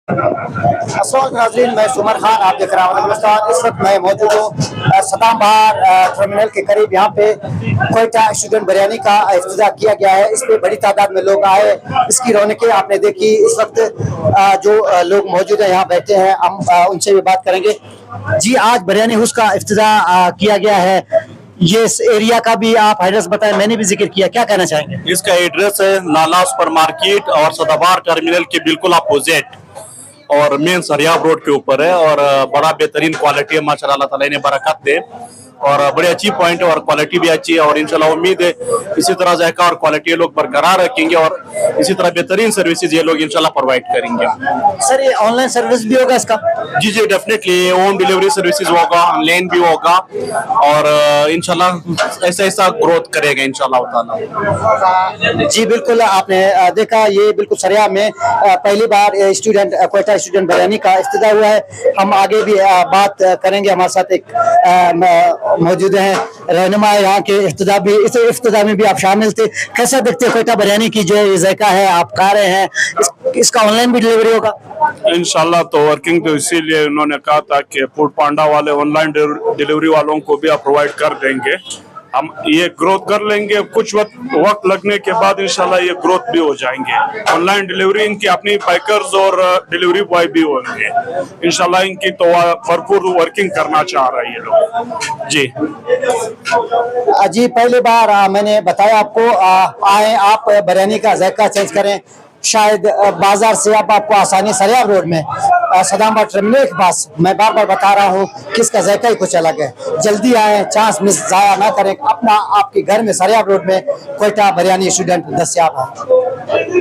अस्सलाम नाज़रीन, मैं सुमर खान आप देख रहा हूँ। नमस्कार। इस वक्त मैं मौजूद हूँ सदाम बार टर्मिनल के करीब। यहाँ पे कोयटा स्टूडेंट बिरयानी का इफ्तिताह किया गया है। इस पे बड़ी तादाद में लोग आए, इसकी रौनकें आपने देखी। इस वक्त जो लोग मौजूद हैं यहाँ बैठे हैं, हम उनसे भी बात करेंगे। जी, आज बिरयानी हाउस का इफ्तिताह किया गया है। ये इस एरिया का भी आप एड्रेस बताएं, मैंने भी जिक्र किया, क्या कहना चाहेंगे? इसका एड्रेस है नाला सुपर मार्केट और सदाबार टर्मिनल के बिल्कुल अपोजिट और मेन सरियाब रोड के ऊपर है। और बड़ा बेहतरीन क्वालिटी है, माशाल्लाह, अल्लाह ताला इन्हें बरकत दे। और बड़ी अच्छी पॉइंट है और क्वालिटी भी अच्छी है। और इंशाल्लाह उम्मीद है इसी तरह जायका और क्वालिटी ये लोग बरकरार रखेंगे और इसी तरह बेहतरीन सर्विसेज ये लोग इंशाल्लाह प्रोवाइड करेंगे। सर, ये ऑनलाइन सर्विस भी होगा इसका? जी जी, डेफिनेटली होम डिलीवरी सर्विसेज होगा, ऑनलाइन भी होगा और इंशाल्लाह ऐसा ऐसा ग्रोथ करेगा इंशाल्लाह ताला। जी बिल्कुल, आपने देखा, ये बिल्कुल सरिया में पहली बार स्टूडेंट कोयटा स्टूडेंट बिरयानी का इफ्तिताह हुआ है। हम आगे भी बात करेंगे। हमारे साथ एक मौजूद हैं रहनुमा यहाँ के। इस इफ्तिताह में भी आप शामिल थे। कैसा देखते हैं कोयटा बिरयानी की जो जायका है, आप खा रहे हैं, इसका ऑनलाइन भी डिलीवरी होगा इंशाल्लाह? तो वर्किंग तो इसीलिए उन्होंने कहा था कि फूड पांडा वाले ऑनलाइन डिलीवरी वालों को भी आप प्रोवाइड कर देंगे। हम ये ग्रोथ कर लेंगे, कुछ वक्त लगने के बाद इंशाल्लाह ये ग्रोथ भी हो जाएंगे। ऑनलाइन डिलीवरी इनकी अपनी पैकर्स और डिलीवरी बॉय भी होंगे इंशाल्लाह। इनकी तो भरपूर वर्किंग करना चाह रहे हैं ये लोग। जी जी, पहली बार मैंने बताया आपको, आए आप बिरयानी का जायका चेंज करें। शायद बाजार से अब आपको आसानी सरियाब रोड में सदाम बार टर्मिनल के पास, मैं बार बार बता रहा हूँ कि इसका जायका ही कुछ अलग है। जल्दी आए, चांस मिस जाया ना करें। अपना आपके घर में सरियाब रोड में कोयटा बिरयानी स्टूडेंट दस्तयाब है।